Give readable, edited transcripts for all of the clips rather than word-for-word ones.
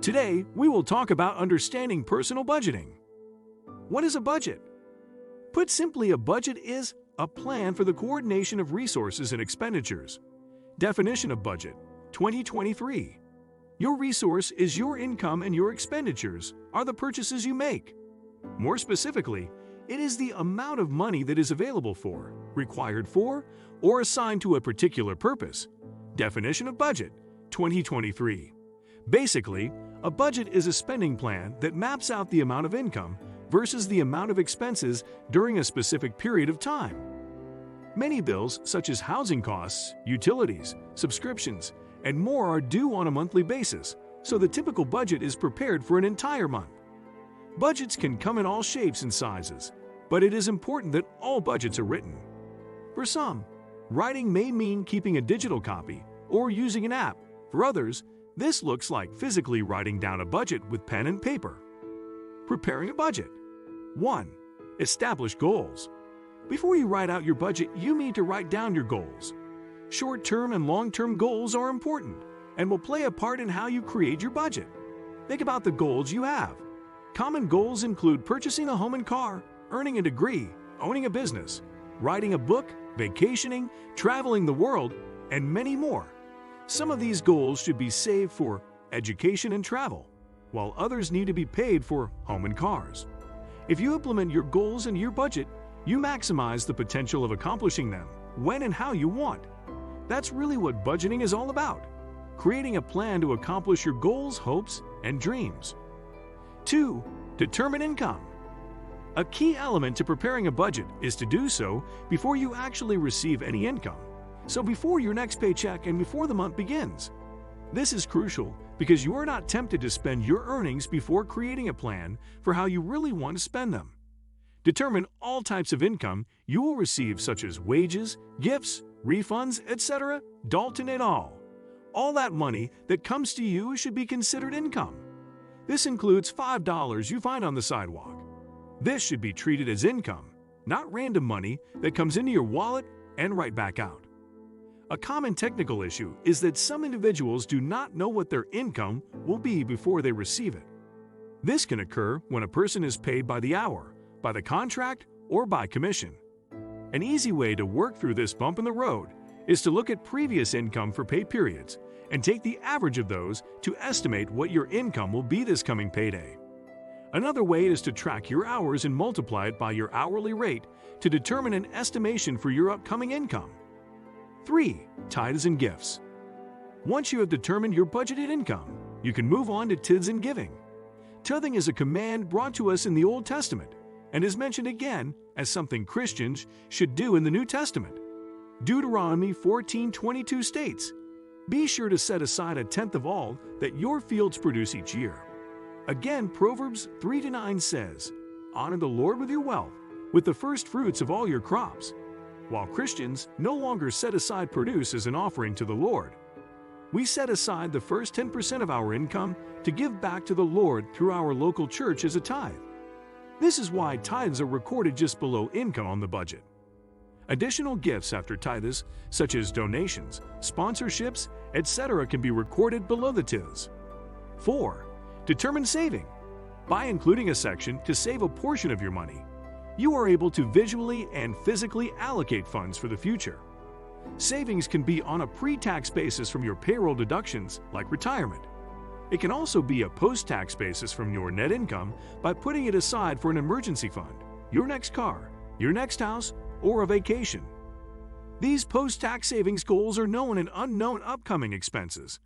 Today, we will talk about understanding personal budgeting. What is a budget? Put simply, a budget is a plan for the coordination of resources and expenditures. Definition of budget, 2023. Your resource is your income and your expenditures are the purchases you make. More specifically, it is the amount of money that is available for, required for, or assigned to a particular purpose. Definition of budget, 2023. Basically, a budget is a spending plan that maps out the amount of income versus the amount of expenses during a specific period of time. Many bills, such as housing costs, utilities, subscriptions, and more are due on a monthly basis, so the typical budget is prepared for an entire month. Budgets can come in all shapes and sizes, but it is important that all budgets are written. For some, writing may mean keeping a digital copy or using an app. For others, this looks like physically writing down a budget with pen and paper. Preparing a budget. 1. Establish goals. Before you write out your budget, you need to write down your goals. Short-term and long-term goals are important and will play a part in how you create your budget. Think about the goals you have. Common goals include purchasing a home and car, earning a degree, owning a business, writing a book, vacationing, traveling the world, and many more. Some of these goals should be saved for education and travel, while others need to be paid for home and cars. If you implement your goals in your budget, you maximize the potential of accomplishing them when and how you want. That's really what budgeting is all about, creating a plan to accomplish your goals, hopes, and dreams. 2. Determine income. A key element to preparing a budget is to do so before you actually receive any income. So before your next paycheck and before the month begins. This is crucial because you are not tempted to spend your earnings before creating a plan for how you really want to spend them. Determine all types of income you will receive, such as wages, gifts, refunds, etc. Dalton et al. All that money that comes to you should be considered income. This includes $5 you find on the sidewalk. This should be treated as income, not random money that comes into your wallet and right back out. A common technical issue is that some individuals do not know what their income will be before they receive it. This can occur when a person is paid by the hour, by the contract, or by commission. An easy way to work through this bump in the road is to look at previous income for pay periods and take the average of those to estimate what your income will be this coming payday. Another way is to track your hours and multiply it by your hourly rate to determine an estimation for your upcoming income. 3. Tithes and gifts. Once you have determined your budgeted income, you can move on to tithes and giving. Tithing is a command brought to us in the Old Testament and is mentioned again as something Christians should do in the New Testament. Deuteronomy 14:22 states, "Be sure to set aside a tenth of all that your fields produce each year." Again, Proverbs 3-9 says, "Honor the Lord with your wealth, with the first fruits of all your crops." While Christians no longer set aside produce as an offering to the Lord, we set aside the first 10% of our income to give back to the Lord through our local church as a tithe. This is why tithes are recorded just below income on the budget. Additional gifts after tithes, such as donations, sponsorships, etc., can be recorded below the tithes. 4. Determine saving. By including a section to save a portion of your money, you are able to visually and physically allocate funds for the future. Savings can be on a pre-tax basis from your payroll deductions, like retirement. It can also be a post-tax basis from your net income by putting it aside for an emergency fund, your next car, your next house, or a vacation. These post-tax savings goals are known as unknown upcoming expenses.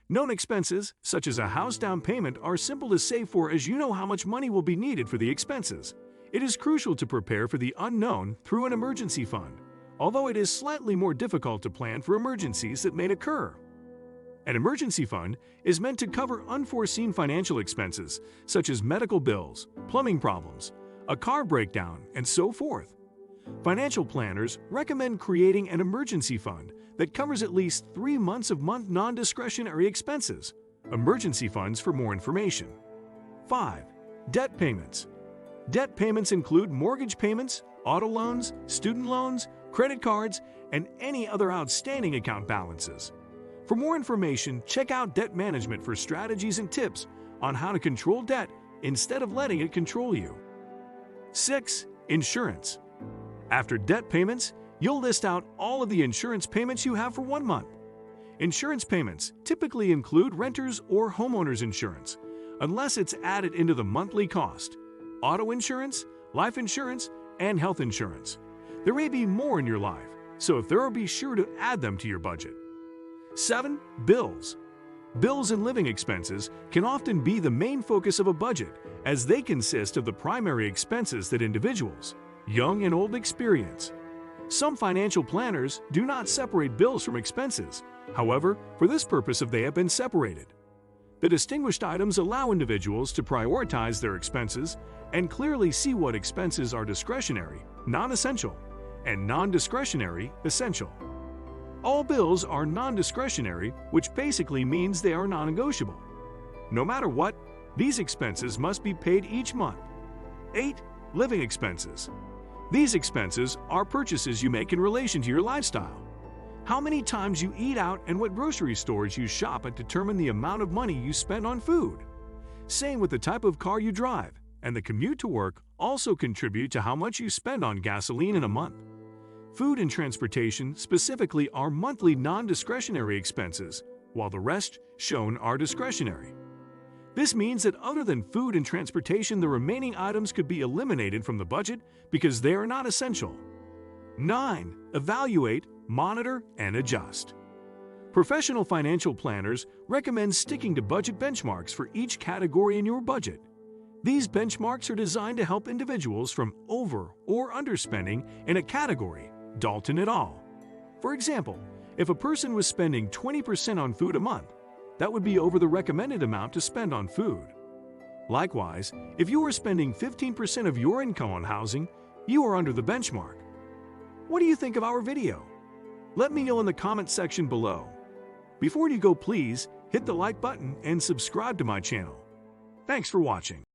Known expenses, such as a house down payment, are simple to save for as you know how much money will be needed for the expenses. It is crucial to prepare for the unknown through an emergency fund, although it is slightly more difficult to plan for emergencies that may occur. An emergency fund is meant to cover unforeseen financial expenses, such as medical bills, plumbing problems, a car breakdown, and so forth. Financial planners recommend creating an emergency fund that covers at least 3 months of non-discretionary expenses. Emergency funds for more information. 5. Debt payments. Debt payments include mortgage payments, auto loans, student loans, credit cards, and any other outstanding account balances. For more information, check out Debt Management for strategies and tips on how to control debt instead of letting it control you. 6. Insurance. After debt payments, you'll list out all of the insurance payments you have for 1 month. Insurance payments typically include renter's or homeowner's insurance, unless it's added into the monthly cost, auto insurance, life insurance, and health insurance. There may be more in your life, so if there are, be sure to add them to your budget. 7. Bills. Bills and living expenses can often be the main focus of a budget, as they consist of the primary expenses that individuals, young and old, experience. Some financial planners do not separate bills from expenses. However, for this purpose they have been separated. The distinguished items allow individuals to prioritize their expenses and clearly see what expenses are discretionary, non-essential, and non-discretionary, essential. All bills are non-discretionary, which basically means they are non-negotiable. No matter what, these expenses must be paid each month. 8. Living expenses. These expenses are purchases you make in relation to your lifestyle. How many times you eat out and what grocery stores you shop at determine the amount of money you spend on food. Same with the type of car you drive, and the commute to work also contribute to how much you spend on gasoline in a month. Food and transportation specifically are monthly non-discretionary expenses, while the rest shown are discretionary. This means that other than food and transportation, the remaining items could be eliminated from the budget because they are not essential. 9. Evaluate, monitor, and adjust. Professional financial planners recommend sticking to budget benchmarks for each category in your budget. These benchmarks are designed to help individuals from over or underspending in a category, Dalton et al. For example, if a person was spending 20% on food a month, that would be over the recommended amount to spend on food. Likewise, if you are spending 15% of your income on housing, you are under the benchmark. What do you think of our video? Let me know in the comment section below. Before you go, please hit the like button and subscribe to my channel. Thanks for watching.